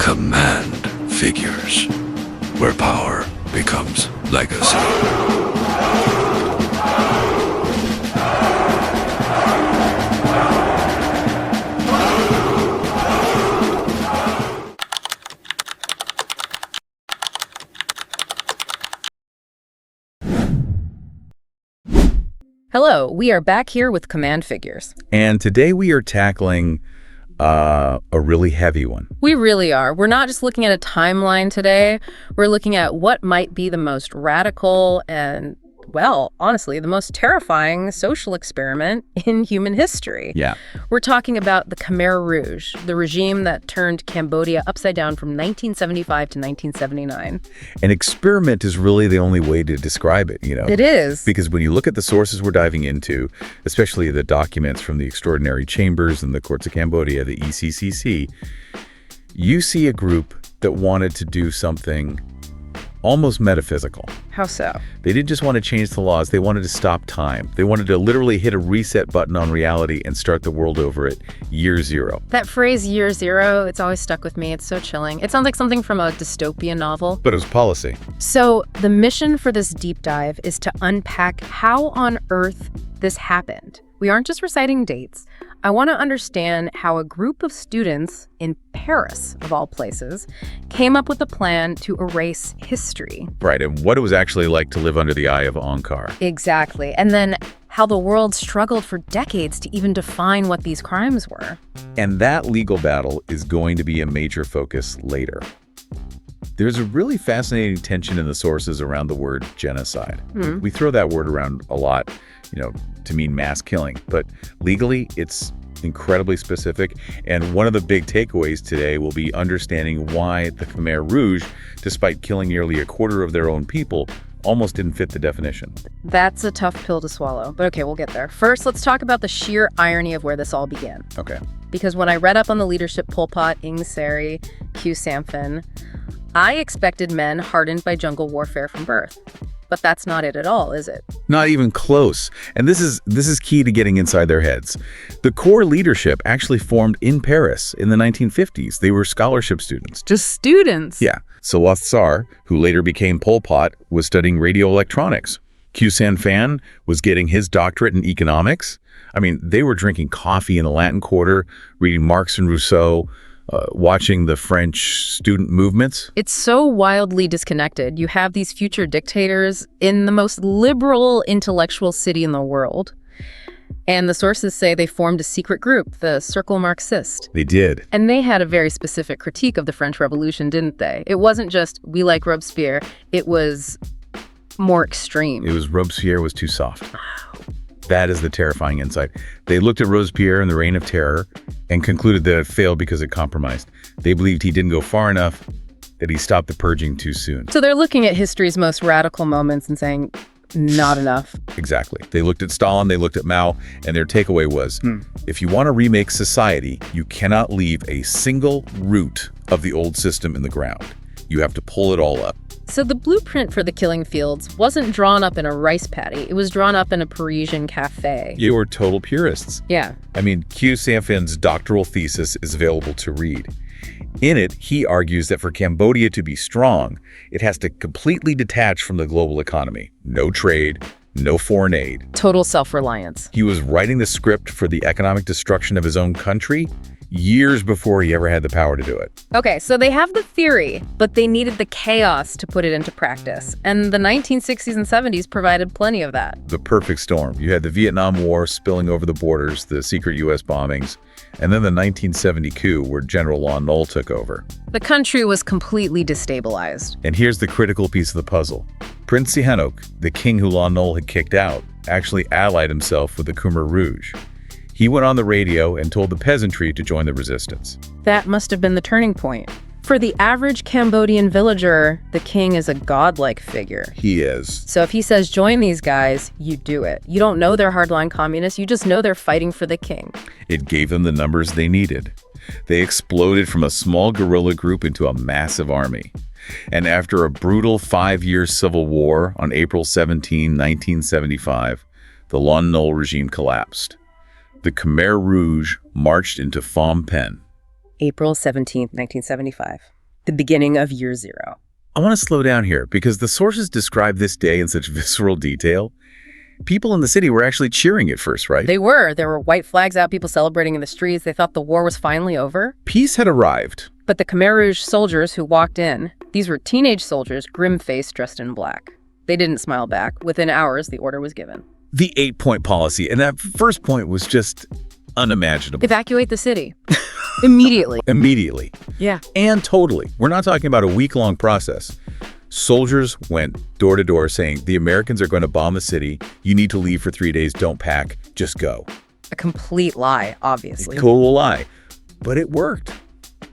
command figures, where power becomes legacy. Hello, we are back here with command figures. And today we are tackling a really heavy one. We really are. We're not just looking at a timeline today. We're looking at what might be the most radical and, well, honestly, the most terrifying social experiment in human history. Yeah. We're talking about the Khmer Rouge, the regime that turned Cambodia upside down from 1975 to 1979. An experiment is really the only way to describe it, you know? It is. Because when you look at the sources we're diving into, especially the documents from the Extraordinary Chambers and the Courts of Cambodia, the ECCC, you see a group that wanted to do something almost metaphysical. How so? They didn't just want to change the laws, they wanted to stop time. They wanted to literally hit a reset button on reality and start the world over at year zero. That phrase, year zero, it's always stuck with me. It's so chilling. It sounds like something from a dystopian novel. But it was policy. So the mission for this deep dive is to unpack how on earth this happened. We aren't just reciting dates. I want to understand how a group of students in Paris, of all places, came up with a plan to erase history. Right, and what it was actually like to live under the eye of Ankar. Exactly. And then how the world struggled for decades to even define what these crimes were. And that legal battle is going to be a major focus later. There's a really fascinating tension in the sources around the word genocide. We throw that word around a lot, you know, to mean mass killing, but legally it's incredibly specific. And one of the big takeaways today will be understanding why the Khmer Rouge, despite killing nearly a quarter of their own people, almost didn't fit the definition. That's a tough pill to swallow, but okay, we'll get there. First, let's talk about the sheer irony of where this all began. Okay. Because when I read up on the leadership Pol Pot, Ieng Sary, Khieu Samphan, I expected men hardened by jungle warfare from birth. But that's not it at all, is it? Not even close. And this is key to getting inside their heads. The core leadership actually formed in Paris in the 1950s. They were scholarship students. Just students? Yeah. Saloth Sar, who later became Pol Pot, was studying radio electronics. Khieu Samphan was getting his doctorate in economics. I mean, they were drinking coffee in the Latin Quarter, reading Marx and Rousseau, watching the French student movements. It's so wildly disconnected. You have these future dictators in the most liberal intellectual city in the world. And the sources say they formed a secret group, the Cercle Marxiste. They did. And they had a very specific critique of the French Revolution, didn't they? It wasn't just, we like Robespierre. It was more extreme. It was Robespierre was too soft. That is the terrifying insight. They looked at Robespierre and the Reign of Terror and concluded that it failed because it compromised. They believed he didn't go far enough, that he stopped the purging too soon. So they're looking at history's most radical moments and saying, not enough. Exactly. They looked at Stalin, they looked at Mao, and their takeaway was, if you want to remake society, you cannot leave a single root of the old system in the ground. You have to pull it all up. So the blueprint for the killing fields wasn't drawn up in a rice paddy. It was drawn up in a Parisian cafe. You were total purists. Yeah. I mean, Khieu Samphan's doctoral thesis is available to read. In it, he argues that for Cambodia to be strong, it has to completely detach from the global economy. No trade, no foreign aid. Total self-reliance. He was writing the script for the economic destruction of his own country years before he ever had the power to do it. Okay, so they have the theory, but they needed the chaos to put it into practice. And the 1960s and 70s provided plenty of that. The perfect storm. You had the Vietnam War spilling over the borders, the secret U.S. bombings, and then the 1970 coup where General Lon Nol took over. The country was completely destabilized. And here's the critical piece of the puzzle. Prince Sihanouk, the king who Lon Nol had kicked out, actually allied himself with the Khmer Rouge. He went on the radio and told the peasantry to join the resistance. That must have been the turning point. For the average Cambodian villager, the king is a godlike figure. He is. So if he says, join these guys, you do it. You don't know they're hardline communists, you just know they're fighting for the king. It gave them the numbers they needed. They exploded from a small guerrilla group into a massive army. And after a brutal 5-year civil war on April 17, 1975, the Lon Nol regime collapsed. The Khmer Rouge marched into Phnom Penh. April 17th, 1975. the beginning of year zero. I want to slow down here because the sources describe this day in such visceral detail. People in the city were actually cheering at first, right? They were. There were white flags out, people celebrating in the streets. They thought the war was finally over. Peace had arrived. But the Khmer Rouge soldiers who walked in, these were teenage soldiers, grim-faced, dressed in black. They didn't smile back. Within hours, the order was given. The 8-point policy, and that first point was just unimaginable. Evacuate the city. Immediately. Immediately. Yeah. And totally. We're not talking about a week-long process. Soldiers went door to door saying, the Americans are going to bomb the city. You need to leave for 3 days. Don't pack. Just go. A complete lie, obviously. A total lie. But it worked.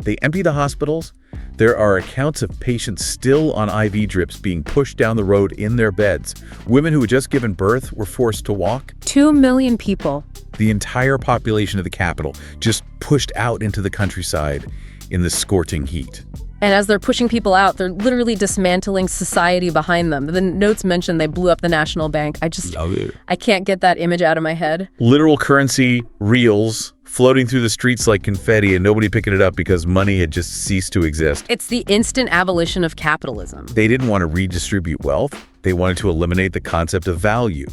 They emptied the hospitals. There are accounts of patients still on IV drips being pushed down the road in their beds. Women who had just given birth were forced to walk. 2 million people. The entire population of the capital just pushed out into the countryside in the scorching heat. And as they're pushing people out, they're literally dismantling society behind them. The notes mention they blew up the National Bank. I can't get that image out of my head. Literal currency, reals, floating through the streets like confetti and nobody picking it up because money had just ceased to exist. It's the instant abolition of capitalism. They didn't want to redistribute wealth. They wanted to eliminate the concept of value.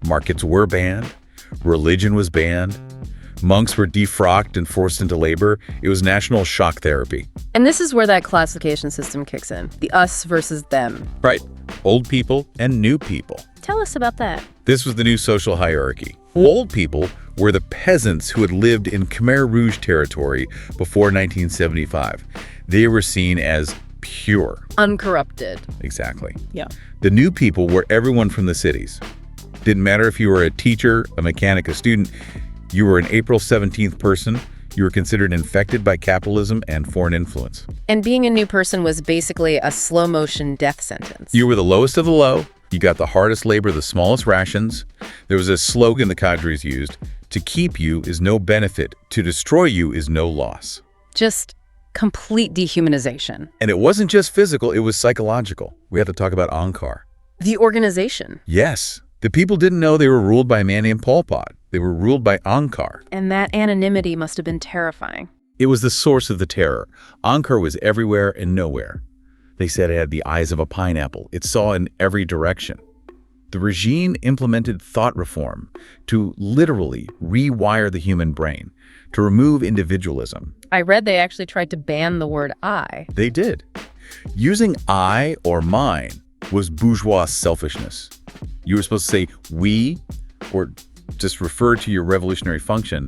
Markets were banned. Religion was banned. Monks were defrocked and forced into labor. It was national shock therapy. And this is where that classification system kicks in. The us versus them. Right. Old people and new people. Tell us about that. This was the new social hierarchy. Old people were the peasants who had lived in Khmer Rouge territory before 1975. They were seen as pure. Uncorrupted. Exactly. Yeah. The new people were everyone from the cities. Didn't matter if you were a teacher, a mechanic, a student. You were an April 17th person. You were considered infected by capitalism and foreign influence. And being a new person was basically a slow-motion death sentence. You were the lowest of the low. You got the hardest labor, the smallest rations. There was a slogan the cadres used: to keep you is no benefit, to destroy you is no loss. Just complete dehumanization. And it wasn't just physical, it was psychological. We have to talk about Angkar. The organization. Yes. The people didn't know they were ruled by a man named Pol Pot. They were ruled by Angkar. And that anonymity must have been terrifying. It was the source of the terror. Angkar was everywhere and nowhere. They said it had the eyes of a pineapple. It saw in every direction. The regime implemented thought reform to literally rewire the human brain, to remove individualism. I read they actually tried to ban the word I. They did. Using I or mine was bourgeois selfishness. You were supposed to say we or just refer to your revolutionary function.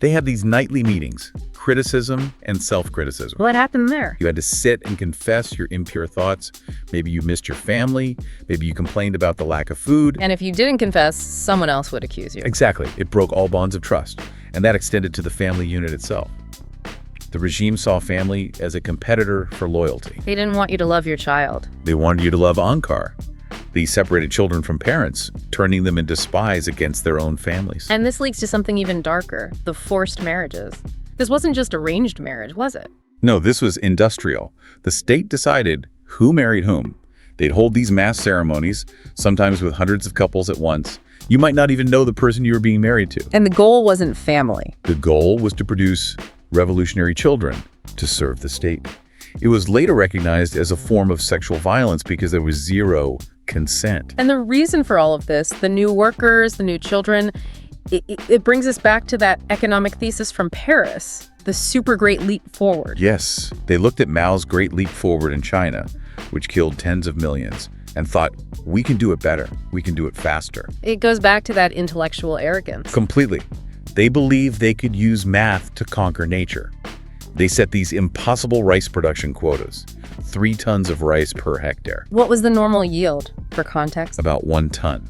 They had these nightly meetings, criticism and self-criticism. What happened there? You had to sit and confess your impure thoughts. Maybe you missed your family. Maybe you complained about the lack of food. And if you didn't confess, someone else would accuse you. Exactly. It broke all bonds of trust. And that extended to the family unit itself. The regime saw family as a competitor for loyalty. They didn't want you to love your child. They wanted you to love Angkar. They separated children from parents, turning them into spies against their own families. And this leads to something even darker, the forced marriages. This wasn't just arranged marriage, was it? No, this was industrial. The state decided who married whom. They'd hold these mass ceremonies, sometimes with hundreds of couples at once. You might not even know the person you were being married to. And the goal wasn't family. The goal was to produce revolutionary children to serve the state. It was later recognized as a form of sexual violence because there was zero consent. And the reason for all of this, the new workers, the new children, it brings us back to that economic thesis from Paris, the super great leap forward. Yes, they looked at Mao's great leap forward in China, which killed tens of millions, and thought, we can do it better. We can do it faster. It goes back to that intellectual arrogance. Completely. They believed they could use math to conquer nature. They set these impossible rice production quotas, 3 tons of rice per hectare. What was the normal yield, for context? About 1 ton.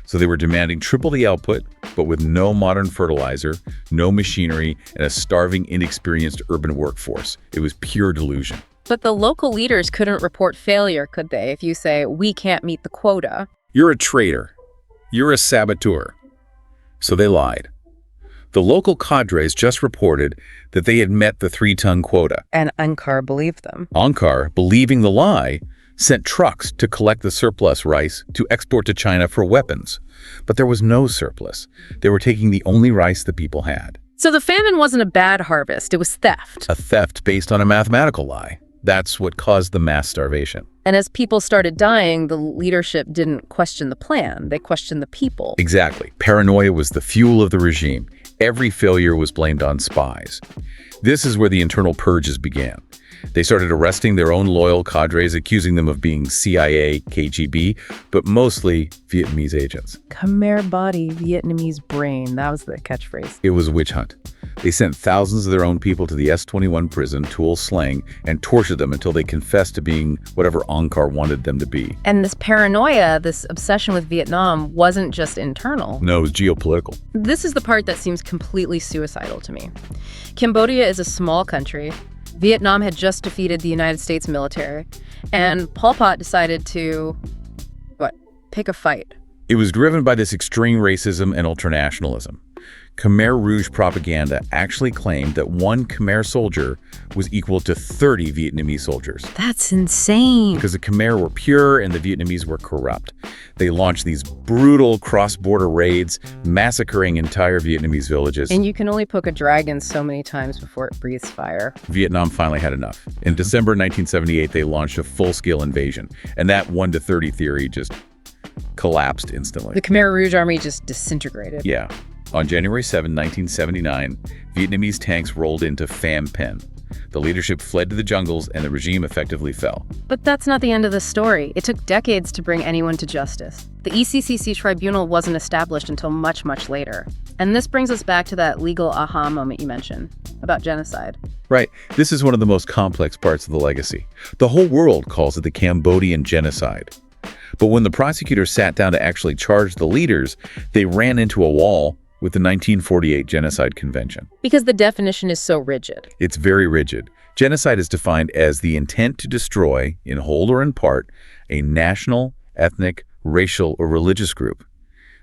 So they were demanding triple the output, but with no modern fertilizer, no machinery, and a starving, inexperienced urban workforce. It was pure delusion. But the local leaders couldn't report failure, could they? If you say, we can't meet the quota. You're a traitor. You're a saboteur. So they lied. The local cadres just reported that they had met the 3-ton quota. And Angkar believed them. Angkar, believing the lie, sent trucks to collect the surplus rice to export to China for weapons. But there was no surplus. They were taking the only rice the people had. So the famine wasn't a bad harvest, it was theft. A theft based on a mathematical lie. That's what caused the mass starvation. And as people started dying, the leadership didn't question the plan. They questioned the people. Exactly. Paranoia was the fuel of the regime. Every failure was blamed on spies. This is where the internal purges began. They started arresting their own loyal cadres, accusing them of being CIA, KGB, but mostly Vietnamese agents. Khmer body, Vietnamese brain. That was the catchphrase. It was a witch hunt. They sent thousands of their own people to the S-21 prison, Tuol Sleng, and tortured them until they confessed to being whatever Angkar wanted them to be. And this paranoia, this obsession with Vietnam, wasn't just internal. No, it was geopolitical. This is the part that seems completely suicidal to me. Cambodia is a small country. Vietnam had just defeated the United States military, and Pol Pot decided to, pick a fight. It was driven by this extreme racism and ultranationalism. Khmer Rouge propaganda actually claimed that one Khmer soldier was equal to 30 Vietnamese soldiers. That's insane. Because the Khmer were pure and the Vietnamese were corrupt. They launched these brutal cross-border raids, massacring entire Vietnamese villages. And you can only poke a dragon so many times before it breathes fire. Vietnam finally had enough. In December 1978, they launched a full-scale invasion, and that 1 to 30 theory just collapsed instantly. The Khmer Rouge army just disintegrated. Yeah. On January 7, 1979, Vietnamese tanks rolled into Pham Penh. The leadership fled to the jungles and the regime effectively fell. But that's not the end of the story. It took decades to bring anyone to justice. The ECCC tribunal wasn't established until much, much later. And this brings us back to that legal aha moment you mentioned about genocide. Right. This is one of the most complex parts of the legacy. The whole world calls it the Cambodian genocide. But when the prosecutors sat down to actually charge the leaders, they ran into a wall with the 1948 Genocide Convention. Because the definition is so rigid. It's very rigid. Genocide is defined as the intent to destroy, in whole or in part, a national, ethnic, racial, or religious group.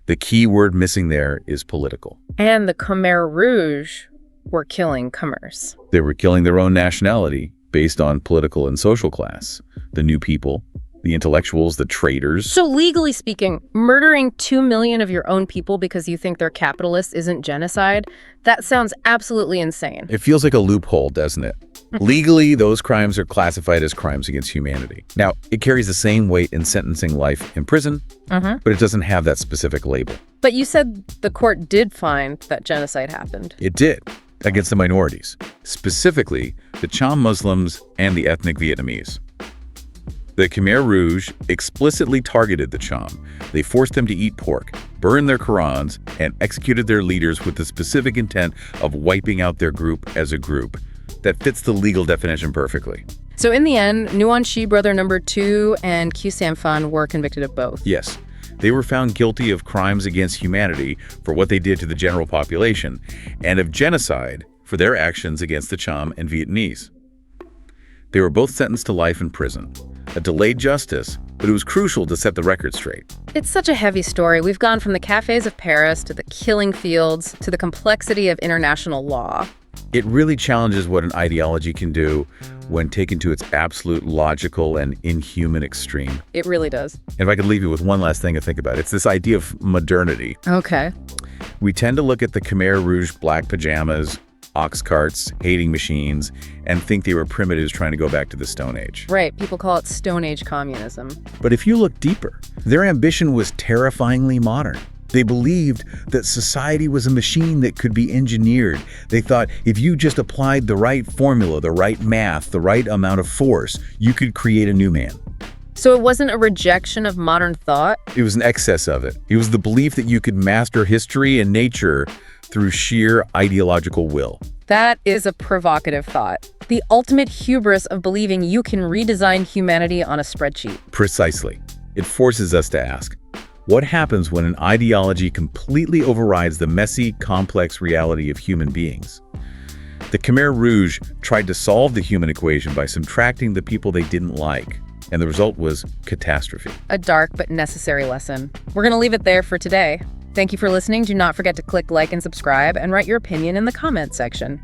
The key word missing there is political. And the Khmer Rouge were killing Khmers. They were killing their own nationality based on political and social class. The new people, the intellectuals, the traders. So legally speaking, murdering 2 million of your own people because you think they're capitalists isn't genocide? That sounds absolutely insane. It feels like a loophole, doesn't it? Legally, those crimes are classified as crimes against humanity. Now, it carries the same weight in sentencing life in prison, but it doesn't have that specific label. But you said the court did find that genocide happened. It did, against the minorities, specifically the Cham Muslims and the ethnic Vietnamese. The Khmer Rouge explicitly targeted the Cham. They forced them to eat pork, burned their Qurans, and executed their leaders with the specific intent of wiping out their group as a group. That fits the legal definition perfectly. So in the end, Nguyen Chi brother number 2 and Khieu Samphan were convicted of both. Yes, they were found guilty of crimes against humanity for what they did to the general population, and of genocide for their actions against the Cham and Vietnamese. They were both sentenced to life in prison. A delayed justice, but it was crucial to set the record straight. It's such a heavy story. We've gone from the cafes of Paris to the killing fields to the complexity of international law. It really challenges what an ideology can do when taken to its absolute logical and inhuman extreme. It really does. And if I could leave you with one last thing to think about, it's this idea of modernity. Okay. We tend to look at the Khmer Rouge black pajamas, ox carts, hating machines, and think they were primitives trying to go back to the Stone Age. Right, people call it Stone Age communism. But if you look deeper, their ambition was terrifyingly modern. They believed that society was a machine that could be engineered. They thought if you just applied the right formula, the right math, the right amount of force, you could create a new man. So it wasn't a rejection of modern thought? It was an excess of it. It was the belief that you could master history and nature through sheer ideological will. That is a provocative thought. The ultimate hubris of believing you can redesign humanity on a spreadsheet. Precisely. It forces us to ask, what happens when an ideology completely overrides the messy, complex reality of human beings? The Khmer Rouge tried to solve the human equation by subtracting the people they didn't like, and the result was catastrophe. A dark but necessary lesson. We're going to leave it there for today. Thank you for listening. Do not forget to click like and subscribe and write your opinion in the comment section.